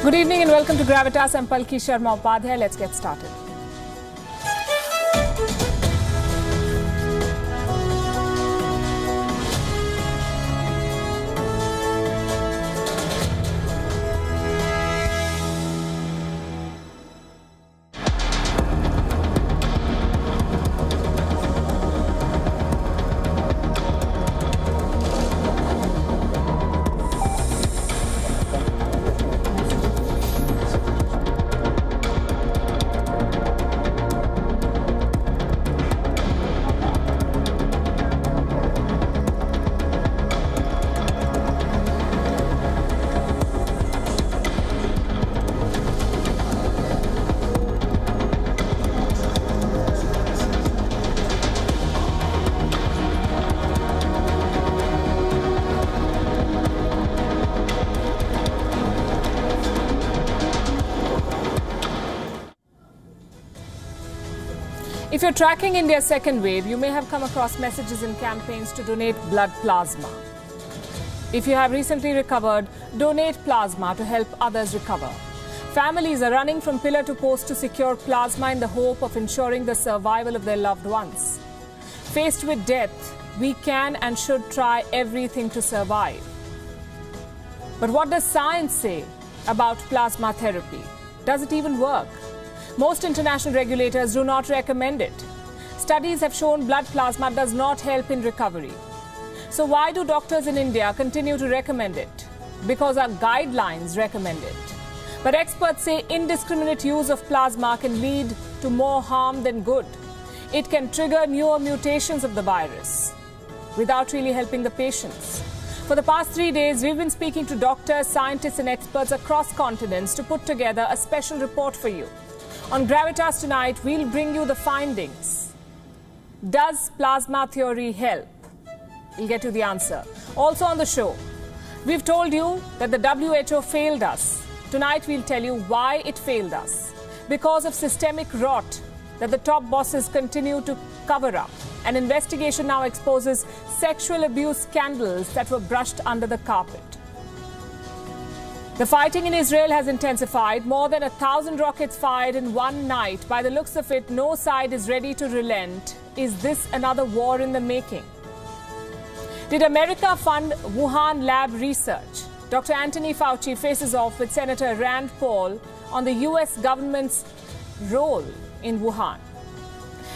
Good evening and welcome to Gravitas. I'm Palki Sharma Upadhyay. Let's get started. If you're tracking India's second wave, you may have come across messages and campaigns to donate blood plasma. If you have recently recovered, donate plasma to help others recover. Families are running from pillar to post to secure plasma in the hope of ensuring the survival of their loved ones. Faced with death, we can and should try everything to survive. But what does science say about plasma therapy? Does it even work? Most international regulators do not recommend it. Studies have shown blood plasma does not help in recovery. So why do doctors in India continue to recommend it? Because our guidelines recommend it. But experts say indiscriminate use of plasma can lead to more harm than good. It can trigger newer mutations of the virus without really helping the patients. For the past 3 days, we've been speaking to doctors, scientists and experts across continents to put together a special report for you. On Gravitas tonight, we'll bring you the findings. Does plasma theory help? We'll get you the answer. Also on the show, we've told you that the WHO failed us. Tonight, we'll tell you why it failed us. Because of systemic rot that the top bosses continue to cover up. An investigation now exposes sexual abuse scandals that were brushed under the carpet. The fighting in Israel has intensified. More than 1,000 rockets fired in one night. By the looks of it, no side is ready to relent. Is this another war in the making? Did America fund Wuhan lab research? Dr. Anthony Fauci faces off with Senator Rand Paul on the US government's role in Wuhan.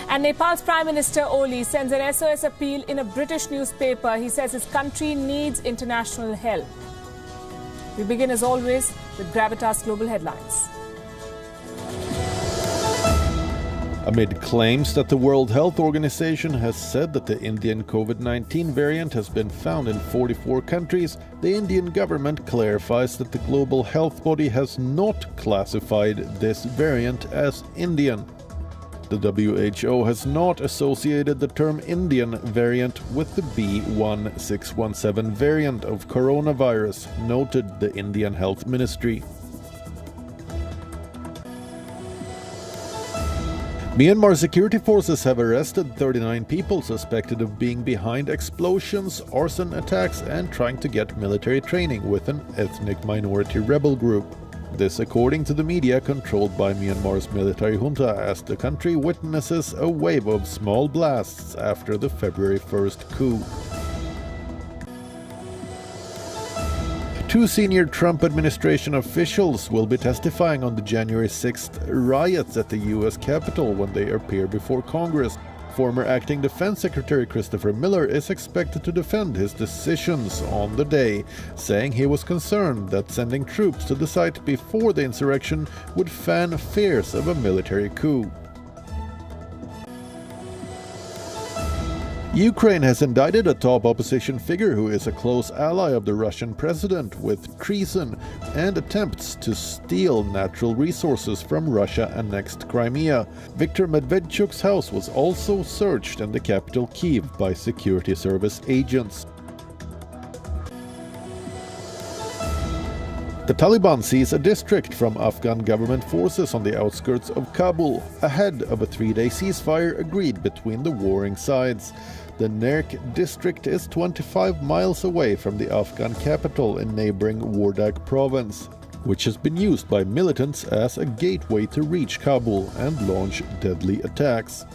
And Nepal's Prime Minister Oli sends an SOS appeal in a British newspaper. He says his country needs international help. We begin as always with Gravitas Global Headlines. Amid claims that the World Health Organization has said that the Indian COVID-19 variant has been found in 44 countries, the Indian government clarifies that the global health body has not classified this variant as Indian. The WHO has not associated the term Indian variant with the B1617 variant of coronavirus, noted the Indian Health Ministry. Myanmar security forces have arrested 39 people suspected of being behind explosions, arson attacks and trying to get military training with an ethnic minority rebel group. This according to the media controlled by Myanmar's military junta as the country witnesses a wave of small blasts after the February 1st coup. Two senior Trump administration officials will be testifying on the January 6th riots at the U.S. Capitol when they appear before Congress. Former Acting Defense Secretary Christopher Miller is expected to defend his decisions on the day, saying he was concerned that sending troops to the site before the insurrection would fan fears of a military coup. Ukraine has indicted a top opposition figure who is a close ally of the Russian president with treason and attempts to steal natural resources from Russia-annexed Crimea. Viktor Medvedchuk's house was also searched in the capital Kyiv by security service agents. The Taliban seized a district from Afghan government forces on the outskirts of Kabul, ahead of a 3-day ceasefire agreed between the warring sides. The Nerk district is 25 miles away from the Afghan capital in neighboring Wardak province. which has been used by militants as a gateway to reach Kabul and launch deadly attacks.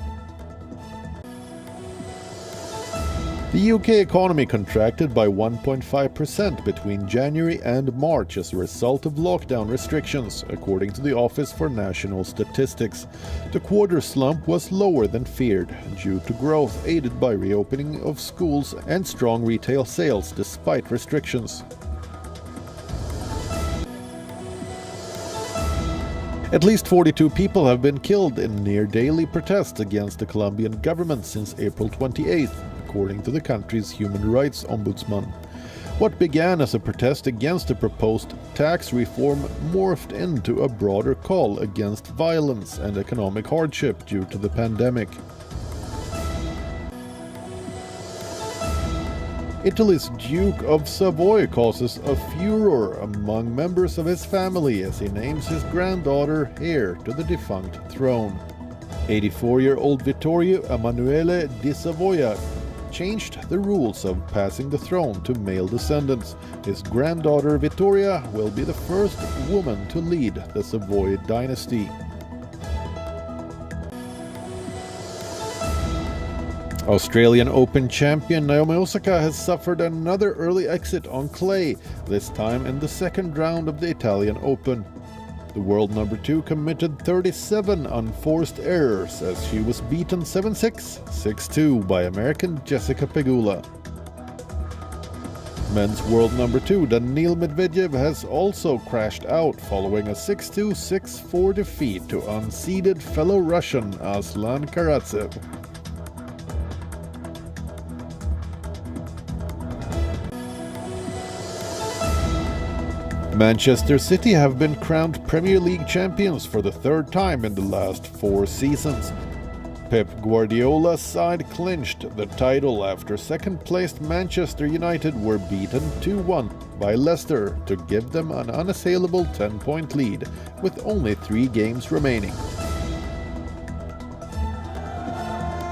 The UK economy contracted by 1.5% between January and March as a result of lockdown restrictions, according to the Office for National Statistics. The quarter slump was lower than feared, due to growth aided by reopening of schools and strong retail sales despite restrictions. At least 42 people have been killed in near-daily protests against the Colombian government since April 28th, according to the country's human rights ombudsman. What began as a protest against the proposed tax reform morphed into a broader call against violence and economic hardship due to the pandemic. Italy's Duke of Savoy causes a furor among members of his family as he names his granddaughter heir to the defunct throne. 84-year-old Vittorio Emanuele di Savoia changed the rules of passing the throne to male descendants. His granddaughter Vittoria will be the first woman to lead the Savoy dynasty. Australian Open champion Naomi Osaka has suffered another early exit on clay, this time in the second round of the Italian Open. The world number 2 committed 37 unforced errors as she was beaten 7-6, 6-2 by American Jessica Pegula. Men's world number 2 Daniil Medvedev has also crashed out following a 6-2, 6-4 defeat to unseeded fellow Russian Aslan Karatsev. Manchester City have been crowned Premier League champions for the third time in the last 4 seasons. Pep Guardiola's side clinched the title after second-placed Manchester United were beaten 2-1 by Leicester to give them an unassailable 10-point lead, with only 3 games remaining.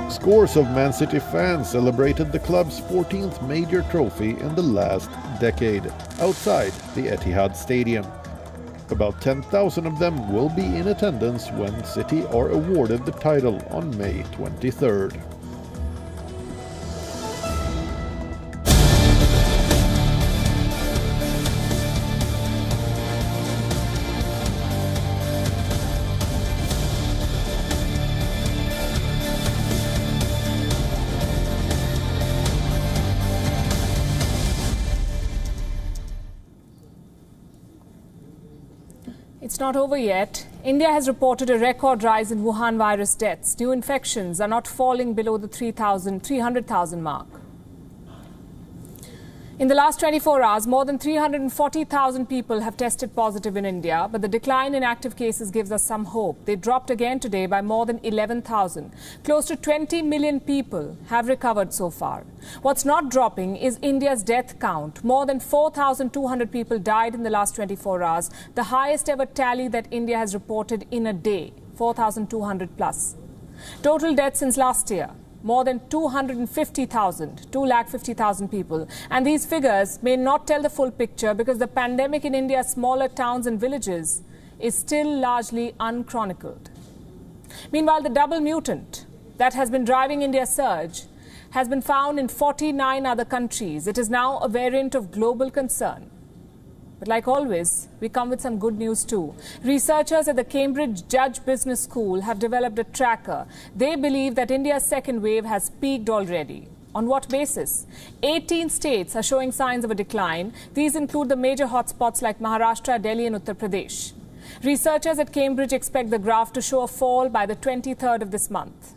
Scores of Man City fans celebrated the club's 14th major trophy in the last decade, outside the Etihad Stadium. About 10,000 of them will be in attendance when City are awarded the title on May 23rd. It's not over yet. India has reported a record rise in Wuhan virus deaths. New infections are not falling below the 300,000 mark. In the last 24 hours, more than 340,000 people have tested positive in India, but the decline in active cases gives us some hope. They dropped again today by more than 11,000. Close to 20 million people have recovered so far. What's not dropping is India's death count. More than 4,200 people died in the last 24 hours, the highest ever tally that India has reported in a day, 4,200 plus. Total deaths since last year, more than 250,000 people. And these figures may not tell the full picture because the pandemic in India's smaller towns and villages is still largely unchronicled. Meanwhile, the double mutant that has been driving India's surge has been found in 49 other countries. It is now a variant of global concern. But like always, we come with some good news too. Researchers at the Cambridge Judge Business School have developed a tracker. They believe that India's second wave has peaked already. On what basis? 18 states are showing signs of a decline. These include the major hotspots like Maharashtra, Delhi and Uttar Pradesh. Researchers at Cambridge expect the graph to show a fall by the 23rd of this month.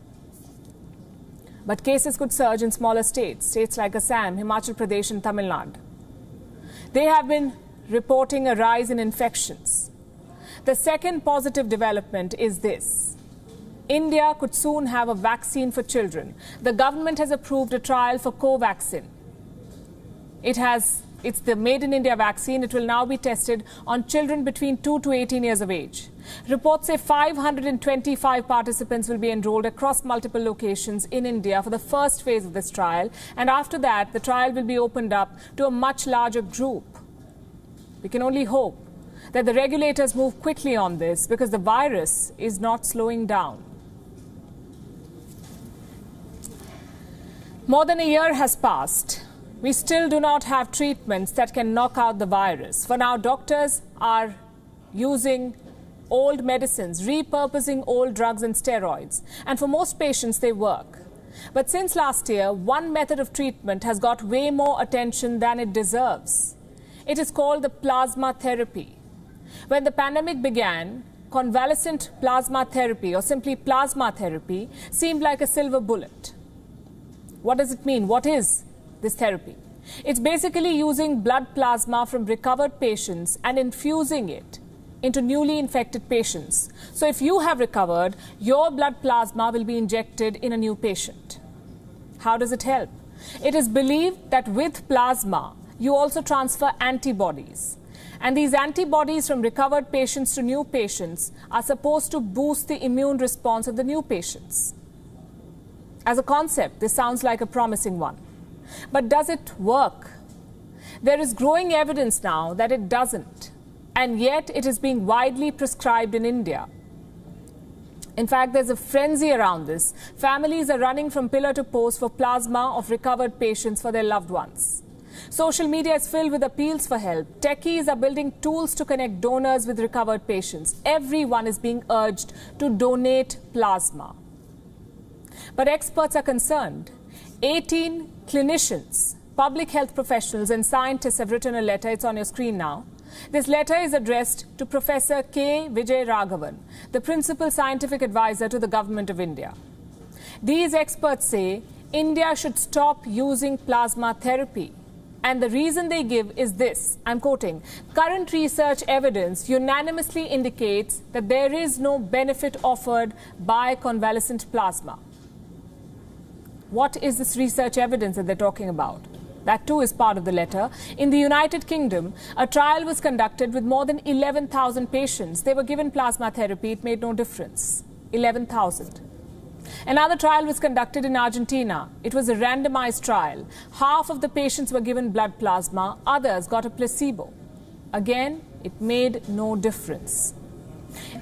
But cases could surge in smaller states like Assam, Himachal Pradesh and Tamil Nadu. They have been reporting a rise in infections. The second positive development is this. India could soon have a vaccine for children. The government has approved a trial for Covaxin. It's the Made in India vaccine. It will now be tested on children between 2 to 18 years of age. Reports say 525 participants will be enrolled across multiple locations in India for the first phase of this trial. And after that, the trial will be opened up to a much larger group. We can only hope that the regulators move quickly on this because the virus is not slowing down. More than a year has passed. We still do not have treatments that can knock out the virus. For now, doctors are using old medicines, repurposing old drugs and steroids. And for most patients, they work. But since last year, one method of treatment has got way more attention than it deserves. It is called the plasma therapy. When the pandemic began, convalescent plasma therapy, or simply plasma therapy, seemed like a silver bullet. What does it mean? What is this therapy? It's basically using blood plasma from recovered patients and infusing it into newly infected patients. So if you have recovered, your blood plasma will be injected in a new patient. How does it help? It is believed that with plasma, you also transfer antibodies. And these antibodies from recovered patients to new patients are supposed to boost the immune response of the new patients. As a concept, this sounds like a promising one. But does it work? There is growing evidence now that it doesn't. And yet it is being widely prescribed in India. In fact, there's a frenzy around this. Families are running from pillar to post for plasma of recovered patients for their loved ones. Social media is filled with appeals for help. Techies are building tools to connect donors with recovered patients. Everyone is being urged to donate plasma. But experts are concerned. 18 clinicians, public health professionals and scientists have written a letter. It's on your screen now. This letter is addressed to Professor K. Vijay Raghavan, the principal scientific advisor to the government of India. These experts say India should stop using plasma therapy. And the reason they give is this, I'm quoting, current research evidence unanimously indicates that there is no benefit offered by convalescent plasma. What is this research evidence that they're talking about? That too is part of the letter. In the United Kingdom, a trial was conducted with more than 11,000 patients. They were given plasma therapy. It made no difference. 11,000. Another trial was conducted in Argentina. It was a randomized trial. Half of the patients were given blood plasma. Others got a placebo. Again, it made no difference.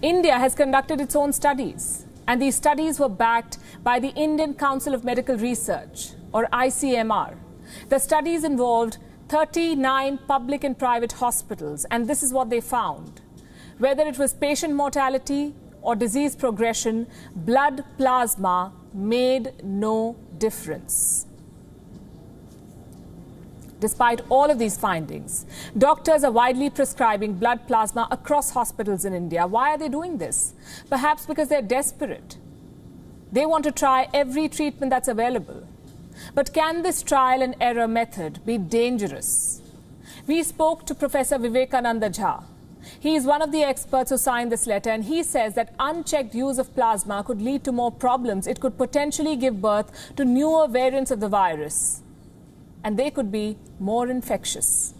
India has conducted its own studies. And these studies were backed by the Indian Council of Medical Research, or ICMR. The studies involved 39 public and private hospitals, and this is what they found. Whether it was patient mortality or disease progression, blood plasma made no difference. Despite all of these findings, doctors are widely prescribing blood plasma across hospitals in India. Why are they doing this? Perhaps because they're desperate. They want to try every treatment that's available. But can this trial and error method be dangerous? We spoke to Professor Vivekananda Jha. He is one of the experts who signed this letter, and he says that unchecked use of plasma could lead to more problems. It could potentially give birth to newer variants of the virus, and they could be more infectious.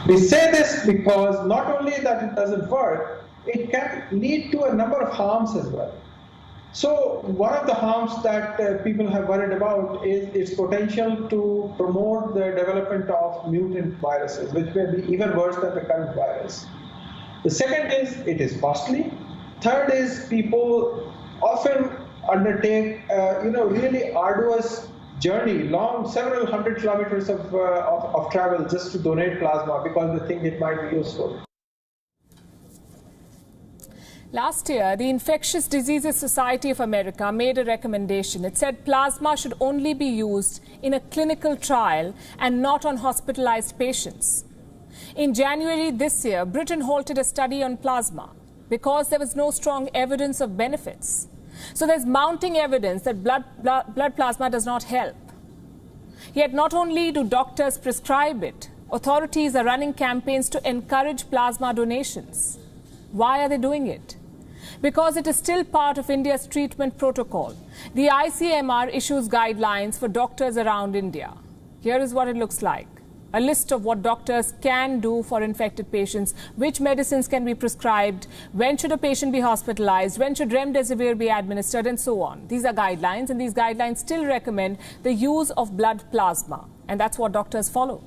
We say this because not only that it doesn't work, it can lead to a number of harms as well. So one of the harms that people have worried about is its potential to promote the development of mutant viruses, which may be even worse than the current virus. The second is it is costly. Third is people often undertake really arduous journey, long, several hundred kilometers of travel just to donate plasma because they think it might be useful. Last year, the Infectious Diseases Society of America made a recommendation. It said plasma should only be used in a clinical trial and not on hospitalized patients. In January this year, Britain halted a study on plasma because there was no strong evidence of benefits. So there's mounting evidence that blood plasma does not help. Yet not only do doctors prescribe it, authorities are running campaigns to encourage plasma donations. Why are they doing it? Because it is still part of India's treatment protocol. The ICMR issues guidelines for doctors around India. Here is what it looks like. A list of what doctors can do for infected patients, which medicines can be prescribed, when should a patient be hospitalized, when should remdesivir be administered, and so on. These are guidelines, and these guidelines still recommend the use of blood plasma, and that's what doctors follow.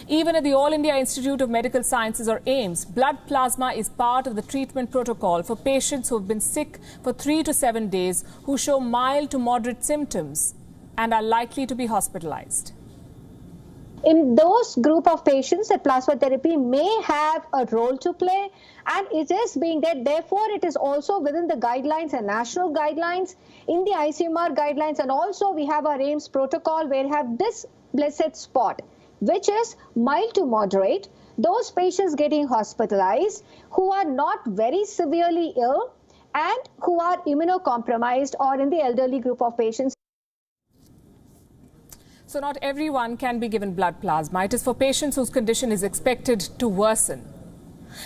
Even at the All India Institute of Medical Sciences or AIIMS, blood plasma is part of the treatment protocol for patients who have been sick for 3 to 7 days, who show mild to moderate symptoms and are likely to be hospitalized. In those group of patients, the plasma therapy may have a role to play, and it is being there. Therefore, it is also within the guidelines and national guidelines, in the ICMR guidelines, and also we have our AIIMS protocol where we have this blessed spot, which is mild to moderate, those patients getting hospitalized who are not very severely ill and who are immunocompromised or in the elderly group of patients. So not everyone can be given blood plasma. It is for patients whose condition is expected to worsen.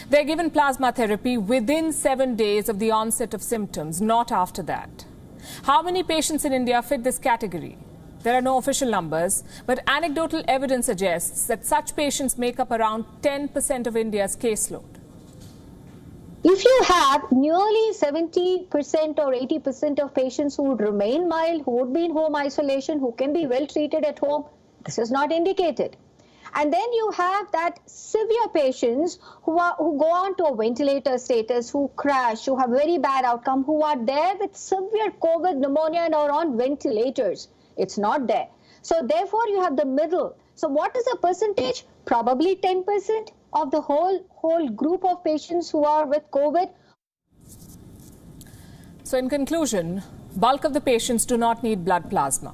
They're given plasma therapy within 7 days of the onset of symptoms, not after that. How many patients in India fit this category? There are no official numbers, but anecdotal evidence suggests that such patients make up around 10% of India's caseload. If you have nearly 70% or 80% of patients who would remain mild, who would be in home isolation, who can be well treated at home, this is not indicated. And then you have that severe patients who go on to a ventilator status, who crash, who have very bad outcome, who are there with severe COVID pneumonia and are on ventilators. It's not there. So therefore you have the middle. So what is the percentage? Probably 10% of the whole group of patients who are with COVID. So in conclusion, bulk of the patients do not need blood plasma.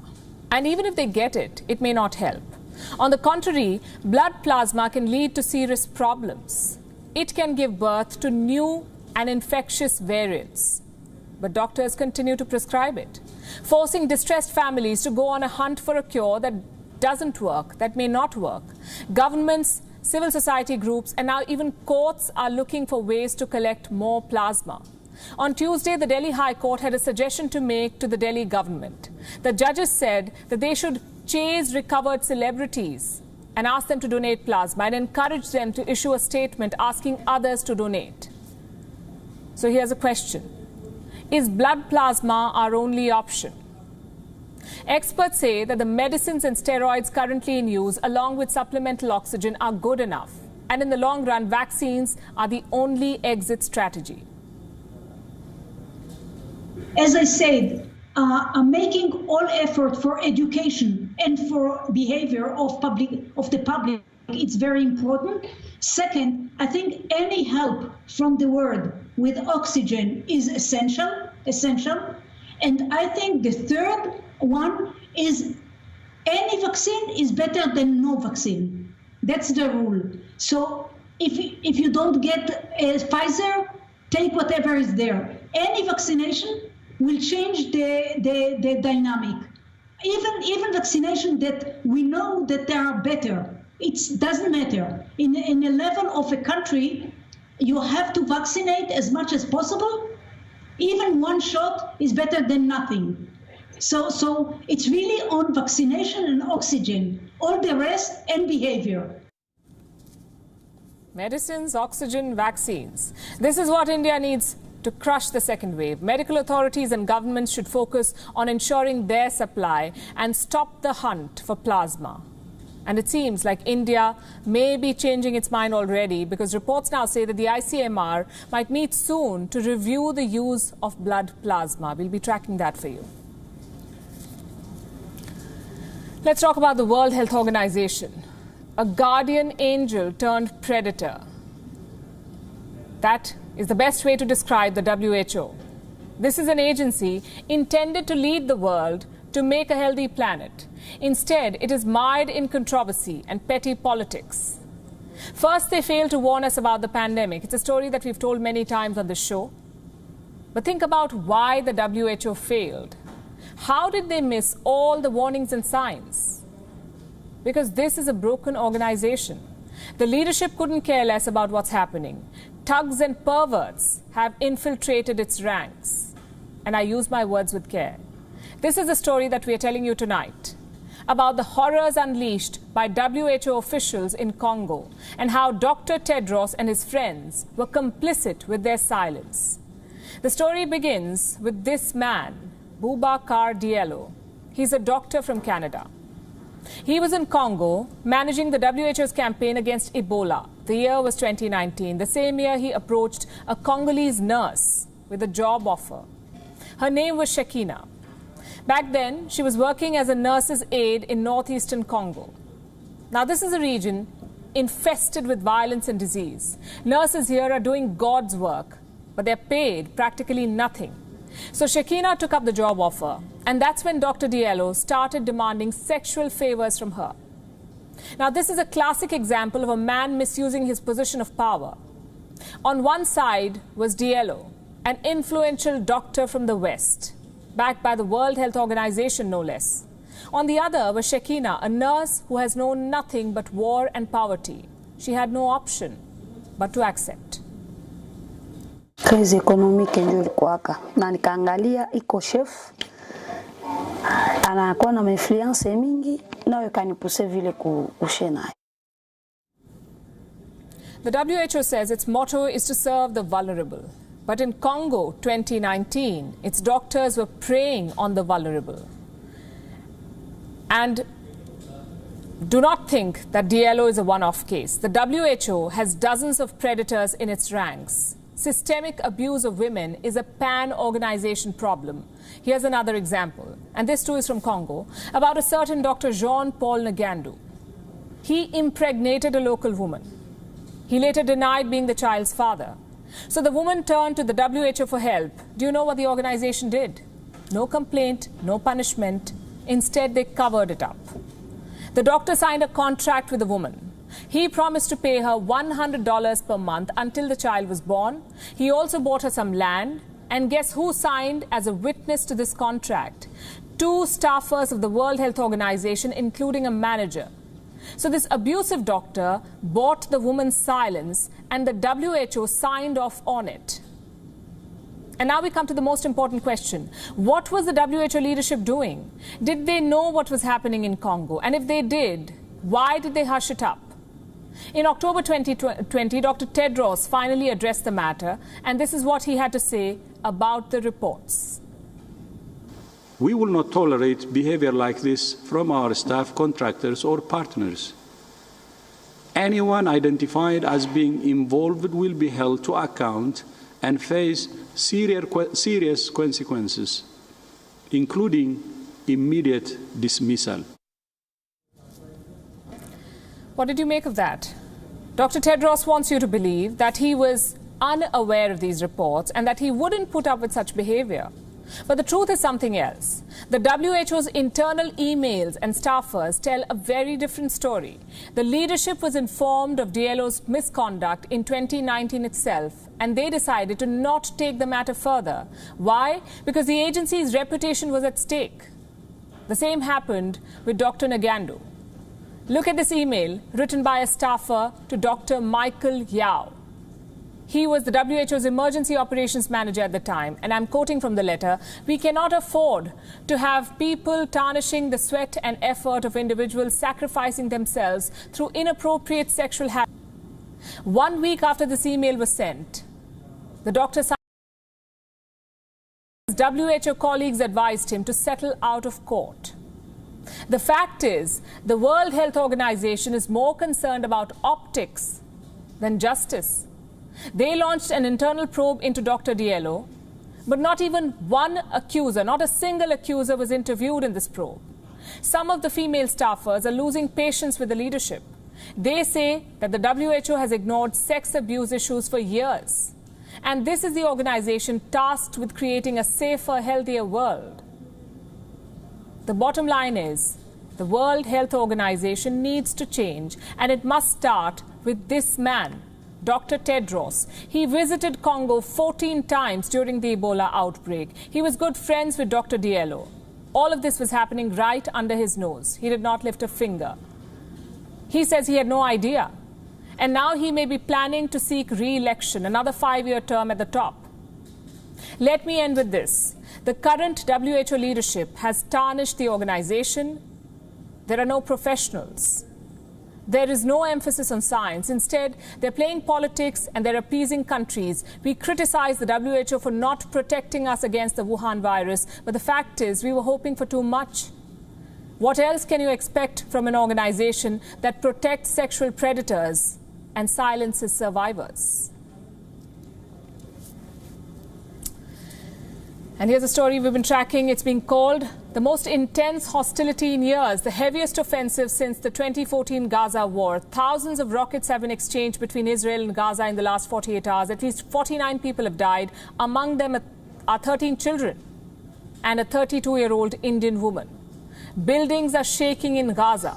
And even if they get it, it may not help. On the contrary, blood plasma can lead to serious problems. It can give birth to new and infectious variants. But doctors continue to prescribe it, forcing distressed families to go on a hunt for a cure that doesn't work, that may not work. Governments, civil society groups, and now even courts are looking for ways to collect more plasma. On Tuesday, the Delhi High Court had a suggestion to make to the Delhi government. The judges said that they should chase recovered celebrities and ask them to donate plasma and encourage them to issue a statement asking others to donate. So here's a question. Is blood plasma our only option? Experts say that the medicines and steroids currently in use, along with supplemental oxygen, are good enough. And in the long run, vaccines are the only exit strategy. As I said, making all effort for education and for behavior of the public, it's very important. Second, I think any help from the world with oxygen is essential. And I think the third one is any vaccine is better than no vaccine. That's the rule. So if you don't get Pfizer, take whatever is there. Any vaccination will change the dynamic. Even vaccination that we know that they are better, it doesn't matter. In a level of a country, you have to vaccinate as much as possible. Even one shot is better than nothing. So it's really on vaccination and oxygen, all the rest and behavior. Medicines, oxygen, vaccines. This is what India needs to crush the second wave. Medical authorities and governments should focus on ensuring their supply and stop the hunt for plasma. And it seems like India may be changing its mind already, because reports now say that the ICMR might meet soon to review the use of blood plasma. We'll be tracking that for you. Let's talk about the World Health Organization, a guardian angel turned predator. That is the best way to describe the WHO. This is an agency intended to lead the world to make a healthy planet. Instead, it is mired in controversy and petty politics. First, they failed to warn us about the pandemic. It's a story that we've told many times on the show. But think about why the WHO failed. How did they miss all the warnings and signs? Because this is a broken organization. The leadership couldn't care less about what's happening. Thugs and perverts have infiltrated its ranks. And I use my words with care. This is the story that we are telling you tonight, about the horrors unleashed by WHO officials in Congo and how Dr. Tedros and his friends were complicit with their silence. The story begins with this man, Boubacar Diallo. He's a doctor from Canada. He was in Congo managing the WHO's campaign against Ebola. The year was 2019. The same year, he approached a Congolese nurse with a job offer. Her name was Shekina. Back then, she was working as a nurse's aide in northeastern Congo. Now, this is a region infested with violence and disease. Nurses here are doing God's work, but they're paid practically nothing. So Shekina took up the job offer, and that's when Dr. Diallo started demanding sexual favors from her. Now, this is a classic example of a man misusing his position of power. On one side was Diallo, an influential doctor from the West, backed by the World Health Organization, no less. On the other was Shekina, a nurse who has known nothing but war and poverty. She had no option but to accept. Crise economic ndio ilikuwaka na nikaangalia iko chef anakuwa na influence mingi nayo ikanipuse vile kushena. The WHO says its motto is to serve the vulnerable. But in Congo 2019, its doctors were preying on the vulnerable. And do not think that Diallo is a one-off case. The WHO has dozens of predators in its ranks. Systemic abuse of women is a pan-organization problem. Here's another example, and this too is from Congo, about a certain Dr. Jean-Paul Ngandu. He impregnated a local woman. He later denied being the child's father. So the woman turned to the WHO for help. Do you know what the organization did? No complaint, no punishment. Instead, they covered it up. The doctor signed a contract with the woman. He promised to pay her $100 per month until the child was born. He also bought her some land. And guess who signed as a witness to this contract? 2 staffers of the World Health Organization, including a manager. So this abusive doctor bought the woman's silence, and the WHO signed off on it. And now we come to the most important question. What was the WHO leadership doing? Did they know what was happening in Congo? And if they did, why did they hush it up? In October 2020, Dr. Tedros finally addressed the matter, and this is what he had to say about the reports. We will not tolerate behavior like this from our staff, contractors, or partners. Anyone identified as being involved will be held to account and face serious consequences, including immediate dismissal. What did you make of that? Dr. Tedros wants you to believe that he was unaware of these reports and that he wouldn't put up with such behavior. But the truth is something else. The WHO's internal emails and staffers tell a very different story. The leadership was informed of Diallo's misconduct in 2019 itself, and they decided to not take the matter further. Why? Because the agency's reputation was at stake. The same happened with Dr. Ngandu. Look at this email written by a staffer to Dr. Michael Yao. He was the WHO's emergency operations manager at the time, and I'm quoting from the letter, "We cannot afford to have people tarnishing the sweat and effort of individuals sacrificing themselves through inappropriate sexual habits." 1 week after this email was sent, the doctor signed. His WHO colleagues advised him to settle out of court. The fact is, the World Health Organization is more concerned about optics than justice. They launched an internal probe into Dr. Diallo, but not even one accuser, not a single accuser was interviewed in this probe. Some of the female staffers are losing patience with the leadership. They say that the WHO has ignored sex abuse issues for years. And this is the organization tasked with creating a safer, healthier world. The bottom line is, the World Health Organization needs to change, and it must start with this man, Dr. Tedros. He visited Congo 14 times during the Ebola outbreak. He was good friends with Dr. Diallo. All of this was happening right under his nose. He did not lift a finger. He says he had no idea. And now he may be planning to seek re-election, another 5-year term at the top. Let me end with this. The current WHO leadership has tarnished the organization. There are no professionals. There is no emphasis on science. Instead, they're playing politics and they're appeasing countries. We criticize the WHO for not protecting us against the Wuhan virus, but the fact is we were hoping for too much. What else can you expect from an organization that protects sexual predators and silences survivors? And here's a story we've been tracking. It's being called the most intense hostility in years, the heaviest offensive since the 2014 Gaza war. Thousands of rockets have been exchanged between Israel and Gaza in the last 48 hours. At least 49 people have died. Among them are 13 children and a 32-year-old Indian woman. Buildings are shaking in Gaza.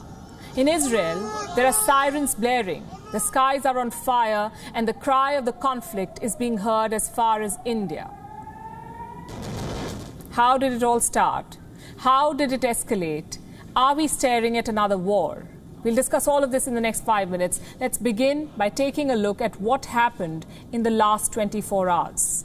In Israel, there are sirens blaring. The skies are on fire, and the cry of the conflict is being heard as far as India. How did it all start? How did it escalate? Are we staring at another war? We'll discuss all of this in the next 5 minutes. Let's begin by taking a look at what happened in the last 24 hours.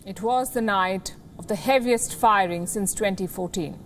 It was the night of the heaviest firing since 2014.